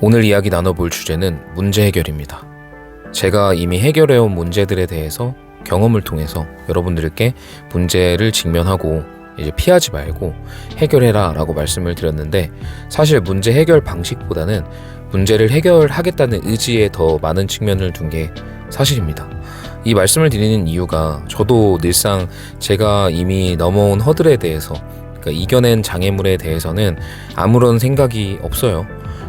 오늘 이야기 나눠볼 주제는 문제 해결입니다. 제가 이미 해결해온 문제들에 대해서 경험을 통해서 여러분들께 문제를 직면하고 이제 피하지 말고 해결해라 라고 말씀을 드렸는데, 사실 문제 해결 방식보다는 문제를 해결하겠다는 의지에 더 많은 측면을 둔 게 사실입니다. 이 말씀을 드리는 이유가, 저도 늘상 제가 이미 넘어온 허들에 대해서, 그러니까 이겨낸 장애물에 대해서는 아무런 생각이 없어요.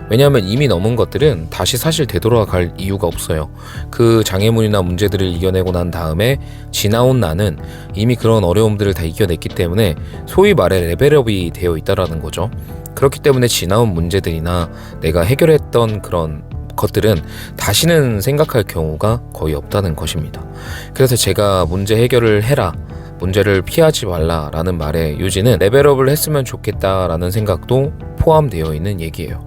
왜냐하면 이미 넘은 것들은 다시 사실 되돌아갈 이유가 없어요. 그 장애물이나 문제들을 이겨내고 난 다음에 지나온 나는 이미 그런 어려움들을 다 이겨냈기 때문에 소위 말해 레벨업이 되어 있다라는 거죠. 그렇기 때문에 지나온 문제들이나 내가 해결했던 그런 것들은 다시는 생각할 경우가 거의 없다는 것입니다. 그래서 제가 문제 해결을 해라, 문제를 피하지 말라라는 말의 요지는 레벨업을 했으면 좋겠다라는 생각도 포함되어 있는 얘기예요.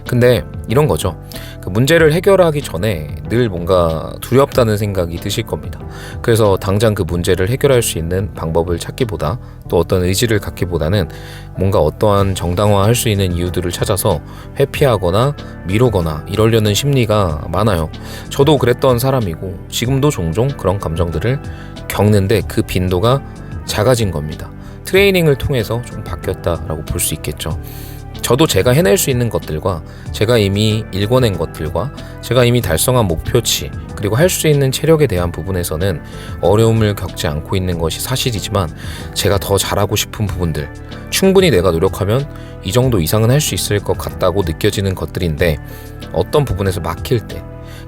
근데 이런 거죠. 그 문제를 해결하기 전에 늘 뭔가 두렵다는 생각이 드실 겁니다. 그래서 당장 그 문제를 해결할 수 있는 방법을 찾기보다, 또 어떤 의지를 갖기보다는 뭔가 어떠한 정당화할 수 있는 이유들을 찾아서 회피하거나 미루거나 이러려는 심리가 많아요. 저도 그랬던 사람이고 지금도 종종 그런 감정들을 겪는데 그 빈도가 작아진 겁니다. 트레이닝을 통해서 좀 바뀌었다라고 볼 수 있겠죠. 저도 제가 해낼 수 있는 것들과, 제가 이미 일궈낸 것들과, 제가 이미 달성한 목표치, 그리고 할 수 있는 체력에 대한 부분에서는 어려움을 겪지 않고 있는 것이 사실이지만, 제가 더 잘하고 싶은 부분들, 충분히 내가 노력하면 이 정도 이상은 할 수 있을 것 같다고 느껴지는 것들인데, 어떤 부분에서 막힐 때,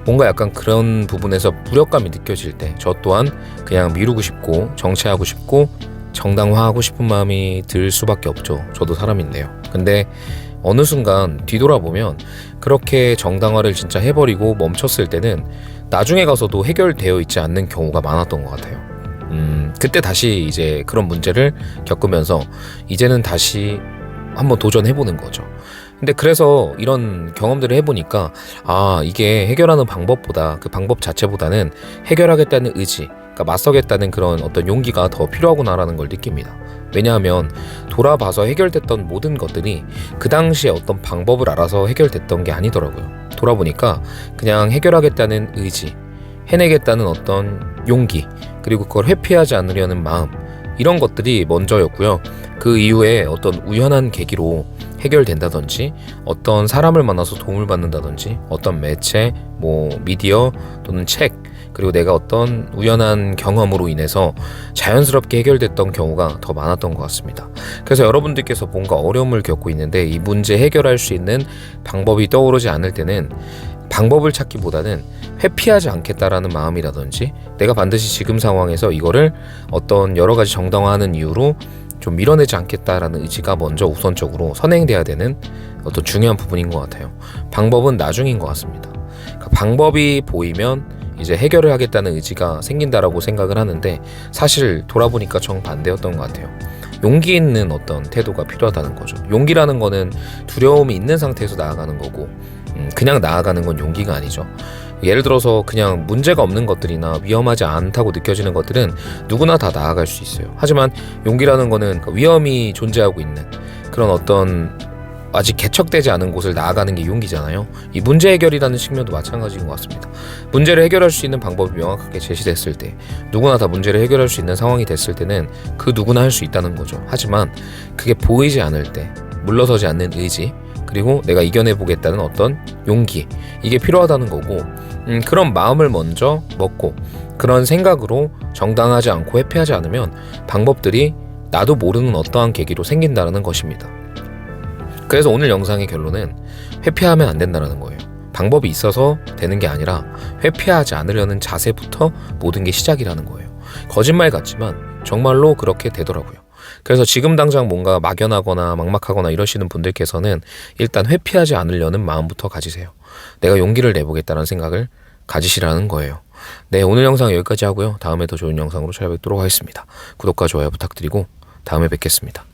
뭔가 약간 그런 부분에서 무력감이 느껴질 때, 저 또한 그냥 미루고 싶고 정체하고 싶고 정당화하고 싶은 마음이 들 수밖에 없죠. 저도 사람인데요. 근데 어느 순간 뒤돌아보면 그렇게 정당화를 진짜 해버리고 멈췄을 때는 나중에 가서도 해결되어 있지 않는 경우가 많았던 것 같아요. 그때 다시 이제 그런 문제를 겪으면서 이제는 다시 한번 도전해보는 거죠. 근데 그래서 이런 경험들을 해보니까, 이게 해결하는 방법보다, 그 방법 자체보다는 해결하겠다는 의지, 그러니까 맞서겠다는 그런 어떤 용기가 더 필요하구나라는 걸 느낍니다. 왜냐하면 돌아봐서 해결됐던 모든 것들이 그 당시에 어떤 방법을 알아서 해결됐던 게 아니더라고요. 돌아보니까 그냥 해결하겠다는 의지, 해내겠다는 어떤 용기, 그리고 그걸 회피하지 않으려는 마음, 이런 것들이 먼저였고요. 그 이후에 어떤 우연한 계기로 해결된다든지, 어떤 사람을 만나서 도움을 받는다든지, 어떤 매체, 미디어 또는 책, 그리고 내가 어떤 우연한 경험으로 인해서 자연스럽게 해결됐던 경우가 더 많았던 것 같습니다. 그래서 여러분들께서 뭔가 어려움을 겪고 있는데 이 문제 해결할 수 있는 방법이 떠오르지 않을 때는 방법을 찾기보다는 회피하지 않겠다라는 마음이라든지, 내가 반드시 지금 상황에서 이거를 어떤 여러 가지 정당화하는 이유로 좀 밀어내지 않겠다라는 의지가 먼저 우선적으로 선행돼야 되는 어떤 중요한 부분인 것 같아요. 방법은 나중인 것 같습니다. 그러니까 방법이 보이면 이제 해결을 하겠다는 의지가 생긴다라고 생각을 하는데, 사실 돌아보니까 정반대였던 것 같아요. 용기 있는 어떤 태도가 필요하다는 거죠. 용기라는 거는 두려움이 있는 상태에서 나아가는 거고, 그냥 나아가는 건 용기가 아니죠. 예를 들어서 그냥 문제가 없는 것들이나 위험하지 않다고 느껴지는 것들은 누구나 다 나아갈 수 있어요. 하지만 용기라는 거는 위험이 존재하고 있는 그런 어떤 아직 개척되지 않은 곳을 나아가는 게 용기잖아요. 이 문제 해결이라는 측면도 마찬가지인 것 같습니다. 문제를 해결할 수 있는 방법이 명확하게 제시됐을 때, 누구나 다 문제를 해결할 수 있는 상황이 됐을 때는 그 누구나 할 수 있다는 거죠. 하지만 그게 보이지 않을 때 물러서지 않는 의지, 그리고 내가 이겨내보겠다는 어떤 용기, 이게 필요하다는 거고, 그런 마음을 먼저 먹고 그런 생각으로 정당하지 않고 회피하지 않으면 방법들이 나도 모르는 어떠한 계기로 생긴다는 것입니다. 그래서 오늘 영상의 결론은 회피하면 안 된다는 거예요. 방법이 있어서 되는 게 아니라 회피하지 않으려는 자세부터 모든 게 시작이라는 거예요. 거짓말 같지만 정말로 그렇게 되더라고요. 그래서 지금 당장 뭔가 막연하거나 막막하거나 이러시는 분들께서는 일단 회피하지 않으려는 마음부터 가지세요. 내가 용기를 내보겠다는 생각을 가지시라는 거예요. 네, 오늘 영상 여기까지 하고요. 다음에 더 좋은 영상으로 찾아뵙도록 하겠습니다. 구독과 좋아요 부탁드리고 다음에 뵙겠습니다.